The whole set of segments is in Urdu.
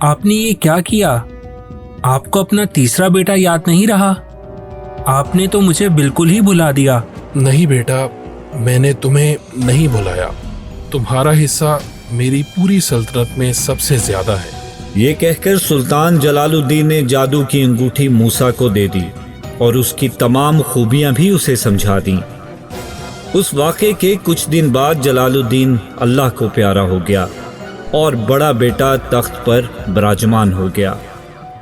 آپ نے یہ کیا کیا؟ آپ کو اپنا تیسرا بیٹا یاد نہیں رہا؟ آپ نے تو مجھے بالکل ہی بھلا دیا۔ نہیں بیٹا، میں نے تمہیں نہیں بلایا، تمہارا حصہ میری پوری سلطنت میں سب سے زیادہ ہے۔ یہ کہہ کر سلطان جلال الدین نے جادو کی انگوٹھی موسیٰ کو دے دی اور اس کی تمام خوبیاں بھی اسے سمجھا دیں۔ اس واقعے کے کچھ دن بعد جلال الدین اللہ کو پیارا ہو گیا اور بڑا بیٹا تخت پر براجمان ہو گیا۔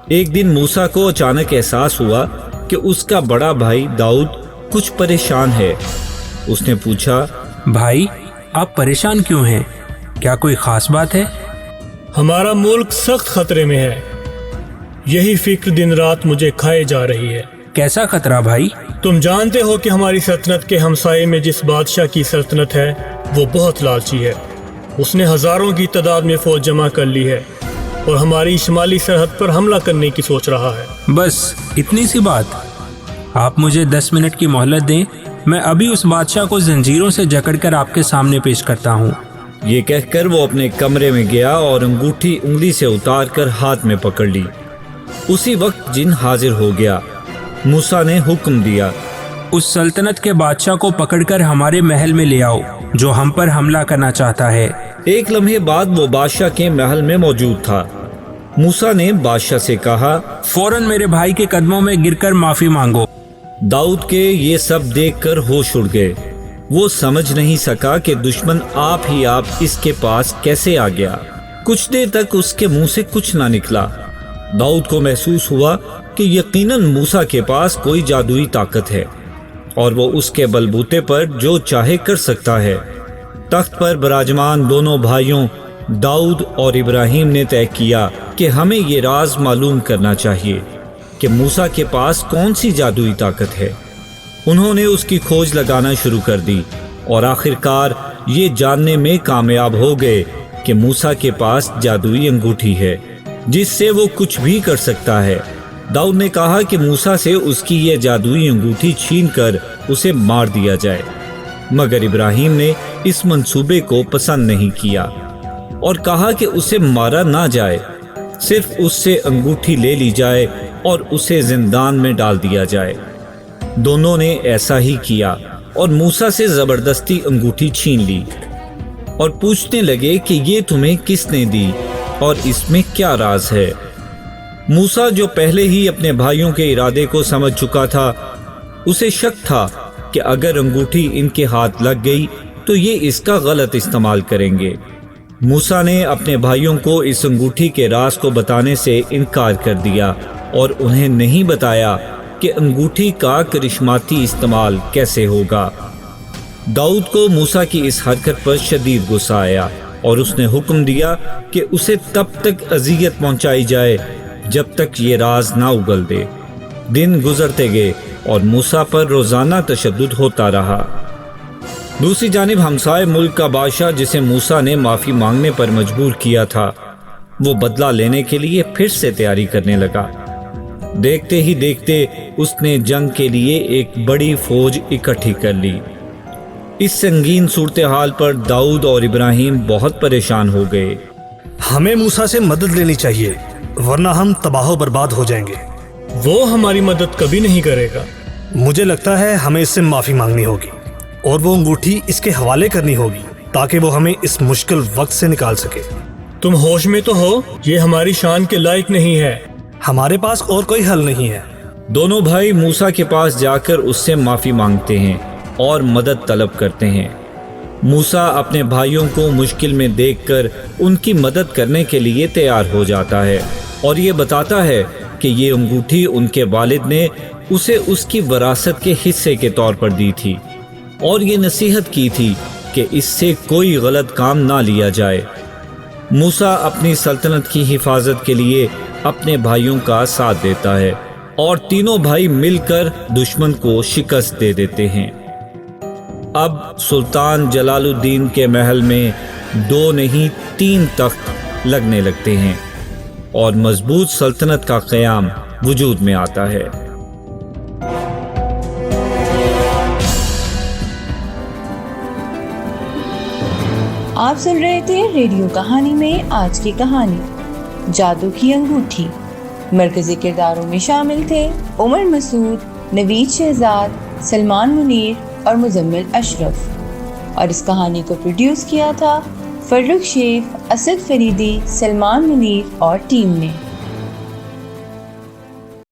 ایک دن موسیٰ کو اچانک احساس ہوا کہ اس کا بڑا بھائی داؤد کچھ پریشان ہے۔ اس نے پوچھا، بھائی آپ پریشان کیوں ہیں؟ کیا کوئی خاص بات ہے؟ ہمارا ملک سخت خطرے میں ہے، یہی فکر دن رات مجھے کھائے جا رہی ہے۔ کیسا خطرہ بھائی؟ تم جانتے ہو کہ ہماری سلطنت کے ہمسائے میں جس بادشاہ کی سلطنت ہے وہ بہت لالچی ہے۔ اس نے ہزاروں کی تعداد میں فوج جمع کر لی ہے اور ہماری شمالی سرحد پر حملہ کرنے کی سوچ رہا ہے۔ بس اتنی سی بات؟ آپ مجھے 10 منٹ کی مہلت دیں، میں ابھی اس بادشاہ کو زنجیروں سے جکڑ کر آپ کے سامنے پیش کرتا ہوں۔ یہ کہہ کر وہ اپنے کمرے میں گیا اور انگوٹھی انگلی سے اتار کر ہاتھ میں پکڑ لی۔ اسی وقت جن حاضر ہو گیا۔ موسیٰ نے حکم دیا، اس سلطنت کے بادشاہ کو پکڑ کر ہمارے محل میں لے آؤ جو ہم پر حملہ کرنا چاہتا ہے۔ ایک لمحے بعد وہ بادشاہ کے محل میں موجود تھا۔ موسیٰ نے بادشاہ سے کہا، فوراً میرے بھائی کے قدموں میں گر کر معافی مانگو۔ داؤد کے یہ سب دیکھ کر ہوش اڑ گئے۔ وہ سمجھ نہیں سکا کہ دشمن آپ ہی آپ اس کے پاس کیسے آ گیا۔ کچھ دیر تک اس کے منہ سے کچھ نہ نکلا۔ داؤد کو محسوس ہوا کہ یقیناً موسیٰ کے پاس کوئی جادوئی طاقت ہے اور وہ اس کے بلبوتے پر جو چاہے کر سکتا ہے۔ تخت پر براجمان دونوں بھائیوں داؤد اور ابراہیم نے طے کیا کہ ہمیں یہ راز معلوم کرنا چاہیے کہ موسیٰ کے پاس کون سی جادوئی طاقت ہے۔ انہوں نے اس کی کھوج لگانا شروع کر دی اور آخرکار یہ جاننے میں کامیاب ہو گئے کہ موسیٰ کے پاس جادوئی انگوٹھی ہے جس سے وہ کچھ بھی کر سکتا ہے۔ داؤد نے کہا کہ موسیٰ سے اس کی یہ جادوئی انگوٹھی چھین کر اسے مار دیا جائے، مگر ابراہیم نے اس منصوبے کو پسند نہیں کیا اور کہا کہ اسے مارا نہ جائے، صرف اس سے انگوٹھی لے لی جائے اور اسے زندان میں ڈال دیا جائے۔ دونوں نے ایسا ہی کیا اور موسیٰ سے زبردستی انگوٹھی چھین لی اور پوچھنے لگے کہ یہ تمہیں کس نے دی اور اس میں کیا راز ہے۔ موسیٰ جو پہلے ہی اپنے بھائیوں کے ارادے کو سمجھ چکا تھا، اسے شک تھا کہ اگر انگوٹھی ان کے ہاتھ لگ گئی تو یہ اس کا غلط استعمال کریں گے۔ موسیٰ نے اپنے بھائیوں کو اس انگوٹھی کے راز کو بتانے سے انکار کر دیا اور انہیں نہیں بتایا کہ انگوٹھی کا کرشماتی استعمال کیسے ہوگا۔ داؤد کو موسیٰ کی اس حرکت پر شدید غصہ آیا اور اس نے حکم دیا کہ اسے تب تک اذیت پہنچائی جائے جب تک یہ راز نہ اگل دے۔ دن گزرتے گئے اور موسیٰ پر روزانہ تشدد ہوتا رہا۔ دوسری جانب ہمسائے ملک کا بادشاہ جسے موسیٰ نے معافی مانگنے پر مجبور کیا تھا، وہ بدلہ لینے کے لیے پھر سے تیاری کرنے لگا۔ دیکھتے ہی دیکھتے اس نے جنگ کے لیے ایک بڑی فوج اکٹھی کر لی۔ اس سنگین صورتحال پر داؤد اور ابراہیم بہت پریشان ہو گئے۔ ہمیں موسیٰ سے مدد لینی چاہیے ورنہ ہم تباہ و برباد ہو جائیں گے۔ وہ ہماری مدد کبھی نہیں کرے گا۔ مجھے لگتا ہے ہمیں اس سے معافی مانگنی ہوگی اور وہ انگوٹھی اس کے حوالے کرنی ہوگی تاکہ وہ ہمیں اس مشکل وقت سے نکال سکے۔ تم ہوش میں تو ہو؟ یہ ہماری شان کے لائق نہیں ہے۔ ہمارے پاس اور کوئی حل نہیں ہے۔ دونوں بھائی موسیٰ کے پاس جا کر اس سے معافی مانگتے ہیں اور مدد طلب کرتے ہیں۔ موسیٰ اپنے بھائیوں کو مشکل میں دیکھ کر ان کی مدد کرنے کے لیے تیار ہو جاتا ہے اور یہ بتاتا ہے کہ یہ انگوٹھی ان کے والد نے اسے اس کی وراثت کے حصے کے طور پر دی تھی اور یہ نصیحت کی تھی کہ اس سے کوئی غلط کام نہ لیا جائے۔ موسیٰ اپنی سلطنت کی حفاظت کے لیے اپنے بھائیوں کا ساتھ دیتا ہے اور تینوں بھائی مل کر دشمن کو شکست دے دیتے ہیں۔ اب سلطان جلال الدین کے محل میں 2 نہیں 3 تخت لگنے لگتے ہیں اور مضبوط سلطنت کا قیام وجود میں آتا ہے۔ آپ سن رہے تھے ریڈیو کہانی میں آج کی کہانی۔ جادو کی انگوٹھی۔ مرکزی کرداروں میں شامل تھے عمر مسعود، نوید شہزاد، سلمان منیر اور مزمل اشرف، اور اس کہانی کو پروڈیوس کیا تھا فرخ شیخ، اسد فریدی، سلمان منیر اور ٹیم نے۔